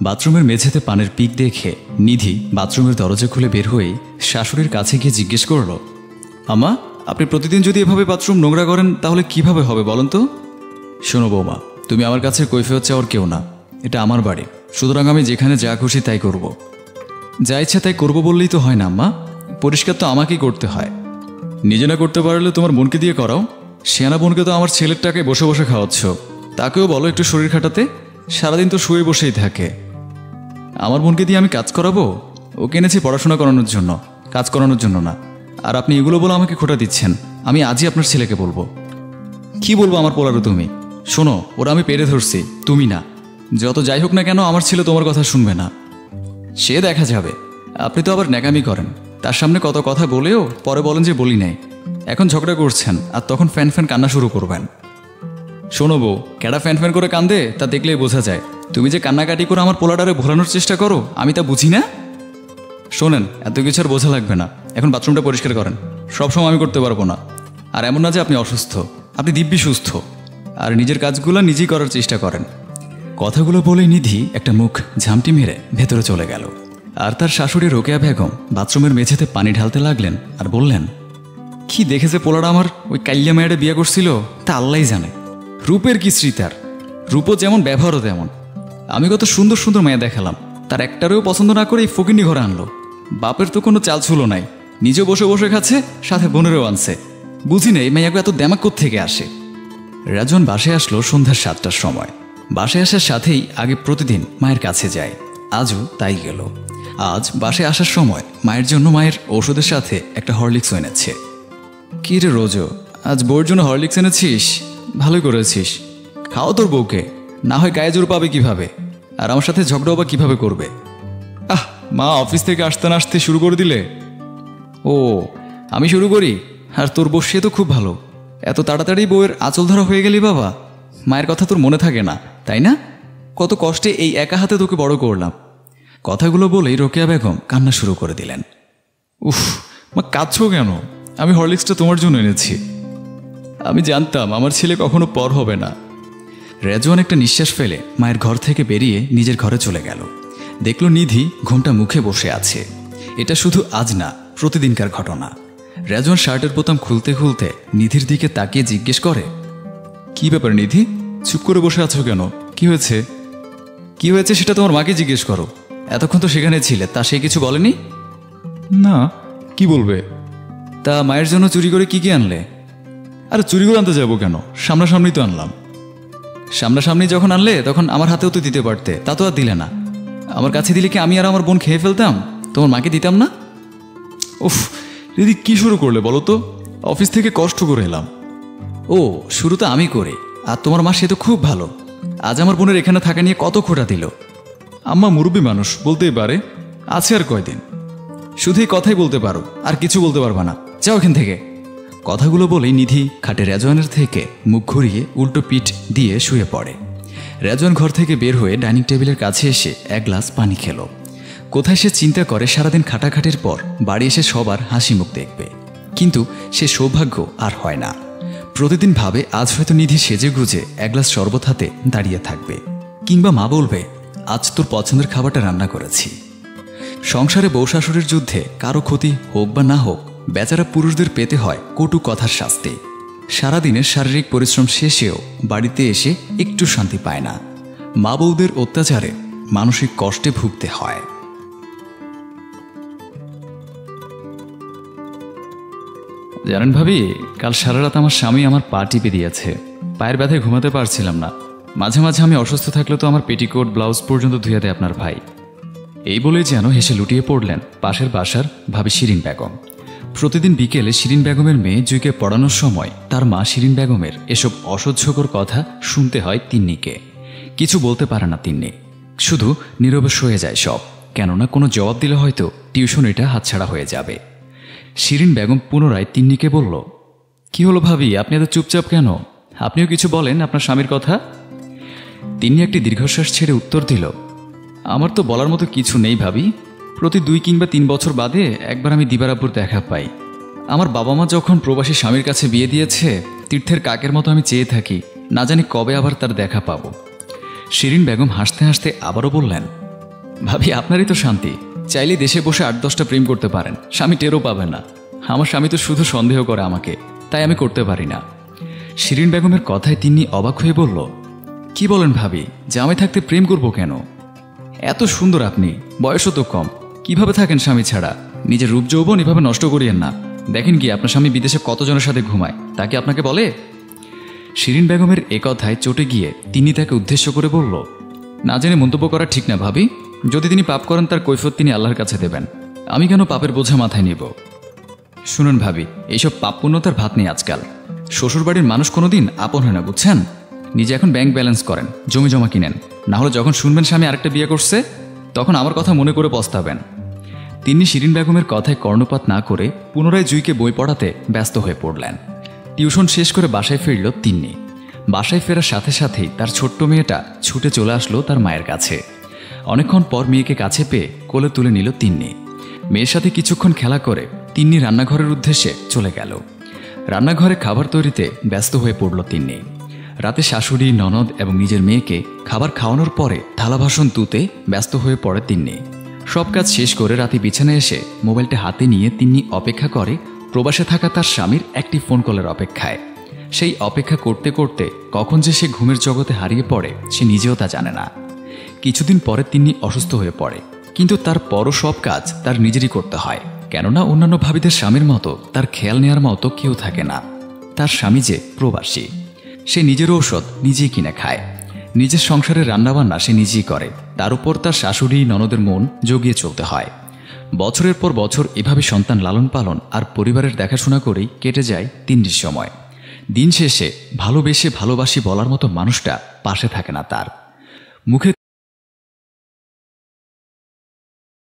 বাথরুমের মেঝেতে পানের পিক দেখে নিধি বাথরুমের দরজা খুলে বের হয়ে শাশুড়ির কাছে গিয়ে জিজ্ঞেস করল, আম্মা, আপনি প্রতিদিন যদি এভাবে বাথরুম নোংরা করেন তাহলে কিভাবে হবে বলুন তো? শোনো বৌমা, তুমি আমার কাছে কৈফিয়ত চাওয়ার কেউ না। এটা আমার বাড়ি, সুতরাং আমি যেখানে যা খুশি তাই করব। যা ইচ্ছা তাই করবো বললেই তো হয় না আম্মা, পরিষ্কার তো আমাকেই করতে হয়। নিজে না করতে পারলে তোমার বোনকে দিয়ে করাও। সেনা বোনকে তো আমার ছেলের টাকায় বসে বসে খাওয়াচ্ছ, তাকেও বলো একটু শরীর খাটাতে। সারাদিন তো শুয়ে বসেই থাকে। আমার বোনকে দিয়ে আমি কাজ করাবো? ওকে এনেছি পড়াশোনা করানোর জন্য, কাজ করানোর জন্য না। আর আপনি এগুলো বলে আমাকে খোঁটা দিচ্ছেন। আমি আজই আপনার ছেলেকে বলবো। কি বলবো আমার পোলারও তুমি? শোনো, ওরা আমি পেরে ধরছি, তুমি না। যত যাই হোক না কেন আমার ছেলে তোমার কথা শুনবে না। সে দেখা যাবে। আপনি তো আবার ন্যাকামি করেন, তার সামনে কত কথা বলেও পরে বলেন যে বলি নাই। এখন ঝগড়া করছেন আর তখন ফ্যান ফ্যান কান্না শুরু করবেন। শোনো বউ, কেডা ফ্যান ফ্যান করে কান্দে তা দেখলেই বোঝা যায়। তুমি যে কান্নাকাটি করে আমার পোলাটারে ভোলানোর চেষ্টা করো আমি তা বুঝি না। শোনেন, এত কিছু আর বোঝা লাগবে না। এখন বাথরুমটা পরিষ্কার করেন। সবসময় আমি করতে পারবো না। আর এমন না যে আপনি অসুস্থ, আপনি দিব্যি সুস্থ। আর নিজের কাজগুলো নিজেই করার চেষ্টা করেন। কথাগুলো বলে নিধি একটা মুখ ঝামটি মেরে ভেতরে চলে গেল। আর তার শাশুড়ি রোকেয়া বেগম বাথরুমের মেঝেতে পানি ঢালতে লাগলেন আর বললেন, কি দেখেছে পোলাটা আমার ওই কাইল্লা মেয়েটা বিয়ে করছিল তা আল্লাহই জানে। রূপের কি শ্রী তার, রূপও যেমন ব্যবহারও তেমন। আমি কত সুন্দর সুন্দর মেয়ে দেখালাম, তার একটারেও পছন্দ না করে এই ফকিন্নি ঘরে আনলো। বাপের তো কোনো চাল ছিল নাই, নিজে বসে বসে খাচ্ছে, সাথে বোনেরও আনছে। বুঝি না এই মেয়েকে এত দেমাক থেকে আসে। রাজন বাসায় আসলো সন্ধ্যা 7টার সময়। বাসায় আসার সাথেই আগে প্রতিদিন মায়ের কাছে যায়, আজও তাই গেল। আজ বাসায় আসার সময় মায়ের জন্য মায়ের ওষুধের সাথে একটা হরলিক্স এনেছে। কি রে রোজো, আজ বউর জন্য হরলিক্স এনেছিস? ভালোই করেছিস। খাও তোর বউকে, না হয় গায়ে জোর পাবে কিভাবে, আর আমার সাথে ঝগড়াও বা কিভাবে করবে? মা অফিস থেকে আসতে না আসতে শুরু করে দিলে। ও, আমি শুরু করি? আর তোর বউ সে তো খুব ভালো। এত তাড়াতাড়ি বউয়ের আঁচল ধরা হয়ে গেলি বাবা। মায়ের কথা তোর মনে থাকে না তাই না? কত কষ্টে এই একা হাতে তোকে বড় করলাম। কথাগুলো বলেই রোকেয়া বেগম কান্না শুরু করে দিলেন। উফ মা, কাঁদছো কেন? আমি হরলিক্সটা তোমার জন্য এনেছি। আমি জানতাম আমার ছেলে কখনো পর হবে না। রেজওয়ান একটা নিঃশ্বাস ফেলে মায়ের ঘর থেকে বেরিয়ে নিজের ঘরে চলে গেল। দেখল নিধি ঘোমটা মুখে বসে আছে। এটা শুধু আজ না, প্রতিদিনকার ঘটনা। রেজওয়ান শার্টের বোতাম খুলতে খুলতে নিধির দিকে তাকিয়ে জিজ্ঞেস করে, কি ব্যাপার নিধি, চুপ করে বসে আছো কেন? কি হয়েছে? কি হয়েছে সেটা তোমার মাকে জিজ্ঞেস করো। এতক্ষণ তো সেখানে ছিলে, তা সে কিছু বলেনি? না, কি বলবে? তা মায়ের জন্য চুরি করে কি কি আনলে? আরে চুরি করে আনতে যাবো কেন, সামনাসামনি তো আনলাম। সামনাসামনি যখন আনলে তখন আমার হাতেও তো দিতে পারতে, তা তো আর দিলে না। আমার কাছে দিলে কি আমি আর আমার বোন খেয়ে ফেলতাম? তোমার মাকে দিতাম না? উফ দিদি, কি শুরু করলে বলো তো? অফিস থেকে কষ্ট করে এলাম। ও, শুরু তো আমি করি, আর তোমার মা সে তো খুব ভালো। আজ আমার বোনের এখানে থাকা নিয়ে কত খোঁটা দিল। আম্মা মুরব্বী মানুষ, বলতেই পারে। আছে আর কয়দিন, শুধুই কথাই বলতে পারো, আর কিছু বলতে পারবা না। যাও এখান থেকে। কথাগুলো বলেই নিধি খাটে রেজওয়ানের থেকে মুখ ঘুরিয়ে উল্টো পিঠ দিয়ে শুয়ে পড়ে। রেজওয়ান ঘর থেকে বের হয়ে ডাইনিং টেবিলের কাছে এসে এক গ্লাস পানি খেল। কোথায় সে চিন্তা করে সারাদিন খাটাখাটির পর বাড়ি এসে সবার হাসি মুখ দেখবে, কিন্তু সে সৌভাগ্য আর হয় না। প্রতিদিন ভাবে আজ হয়তো নিধি সেজে গুজে এক গ্লাস শরবত হাতে দাঁড়িয়ে থাকবে, কিংবা মা বলবে, আজ তোর পছন্দের খাবারটা রান্না করেছি। সংসারে বউ শাশুড়ির যুদ্ধে কারো ক্ষতি হোক বা না হোক, বেচারা পুরুষদের পেতে হয় কটু কথার শাস্তি। সারাদিনের শারীরিক পরিশ্রম শেষেও বাড়িতে এসে একটু শান্তি পায় না। মা বউদের অত্যাচারে মানসিক কষ্টে ভুগতে হয়। জানেন ভাবি, কাল সারা রাত আমার স্বামী আমার পা টিপে দিয়েছে। পায়ের ব্যথায় ঘুমাতে পারছিলাম না। মাঝে মাঝে আমি অসুস্থ থাকলে তো আমার পেটিকোট ব্লাউজ পর্যন্ত ধুয়ে দেয় আপনার ভাই। এই বলেই যেন হেসে লুটিয়ে পড়লেন পাশের বাসার ভাবি শিরিন বেগম। প্রতিদিন বিকেলে শিরিন বেগমের মেয়ে জুইকে পড়ানোর সময় তার মা শিরিন বেগমের এসব অসহ্যকর কথা শুনতে হয় তিন্নিকে। কিছু বলতে পারে না তিন্নি, শুধু নীরবে সয়ে যায় সব। কেননা কোনো জবাব দিলে হয়তো টিউশনিটা হাতছাড়া হয়ে যাবে। শিরিন বেগম পুনরায় তিন্নিকে বলল, কি হলো ভাবি, আপনি এত চুপচাপ কেন? আপনিও কিছু বলেন আপনার স্বামীর কথা। তিন্নি একটি দীর্ঘশ্বাস ছেড়ে উত্তর দিল, আমার তো বলার মতো কিছু নেই ভাবি। প্রতি 2 কিংবা 3 বছর বাদে একবার আমি দিবারাব্বুর দেখা পাই। আমার বাবা মা যখন প্রবাসী স্বামীর কাছে বিয়ে দিয়েছে, তীর্থের কাকের মতো আমি চেয়ে থাকি, না জানি কবে আবার তার দেখা পাবো। শিরিন বেগম হাসতে হাসতে আবারও বললেন, ভাবি আপনারই তো শান্তি, চাইলে দেশে বসে 8-10টা প্রেম করতে পারেন, স্বামী টেরও পাবে না। আমার স্বামী তো শুধু সন্দেহ করে আমাকে, তাই আমি করতে পারি না। শিরিন বেগমের কথায় তিন্নি অবাক হয়ে বলল, কি বলেন ভাবি, জামাই থাকতে প্রেম করব কেন? এত সুন্দর আপনি, বয়সও তো কম, কিভাবে থাকেন স্বামী ছাড়া? নিজের রূপ যৌবন এভাবে নষ্ট করিয়েন না। দেখেন কি আপনার স্বামী বিদেশে কতজনের সাথে ঘুমায়, তাকে আপনাকে বলে? শিরিন বেগমের এ কথায় চটে গিয়ে তিনি তাকে উদ্দেশ্য করে বলল, না জেনে মন্তব্য করা ঠিক না ভাবি। যদি তিনি পাপ করেন তার কৈফিয়ত তিনি আল্লাহর কাছে দেবেন, আমি কেন পাপের বোঝা মাথায় নিব? শুনুন ভাবি, এইসব পাপ পুণ্যতার ভাত নেই আজকাল। শ্বশুরবাড়ির মানুষ কোনোদিন আপন হয় না, বুঝছেন? নিজে এখন ব্যাংক ব্যালেন্স করেন, জমি জমা কিনেন, না হলে যখন শুনবেন স্বামী আরেকটা বিয়ে করছে, তখন আমার কথা মনে করে পস্তাবেন। তিনি শিরিন বেগমের কথায় কর্ণপাত না করে পুনরায় জুইকে বই পড়াতে ব্যস্ত হয়ে পড়লেন। টিউশন শেষ করে বাসায় ফিরল তিন্নি। বাসায় ফেরার সাথে সাথেই তার ছোট্ট মেয়েটা ছুটে চলে আসলো তার মায়ের কাছে। অনেকক্ষণ পর মেয়েকে কাছে পেয়ে কোলে তুলে নিল তিন্নি। মেয়ের সাথে কিছুক্ষণ খেলা করে তিন্নি রান্নাঘরের উদ্দেশ্যে চলে গেল। রান্নাঘরে খাবার তৈরিতে ব্যস্ত হয়ে পড়ল তিন্নি। রাতে শাশুড়ি, ননদ এবং নিজের মেয়েকে খাবার খাওয়ানোর পরে থালা বাসন ধুতে ব্যস্ত হয়ে পড়ে তিন্নি। সব কাজ শেষ করে রাতে বিছানায় এসে মোবাইলটা হাতে নিয়ে তিন্নি অপেক্ষা করে প্রবাসে থাকা তার স্বামীর একটি ফোন কলের অপেক্ষায়। সেই অপেক্ষা করতে করতে কখন যে সে ঘুমের জগতে হারিয়ে পড়ে সে নিজেও তা জানে না। কিছুদিন পরে তিন্নি অসুস্থ হয়ে পড়ে, কিন্তু তার পরও সব কাজ তার নিজেরই করতে হয়, কেননা অন্যান্য ভাবিদের স্বামীর মতো তার খেয়াল নেওয়ার মতো কেউ থাকে না। তার স্বামী যে প্রবাসী, সে নিজের ঔষধ নিজেই কিনে খায়, নিজের সংসারের রান্নাবান্না সে নিজেই করে, তার উপর তার শাশুড়ি, ননদের মন জগিয়ে চলতে হয়। বছরের পর বছর এভাবে সন্তান লালন পালন আর পরিবারের দেখাশোনা করেই কেটে যায় তিন্নির সময়। দিন শেষে ভালোবেসে ভালোবাসি বলার মতো মানুষটা পাশে থাকে না তার। মুখে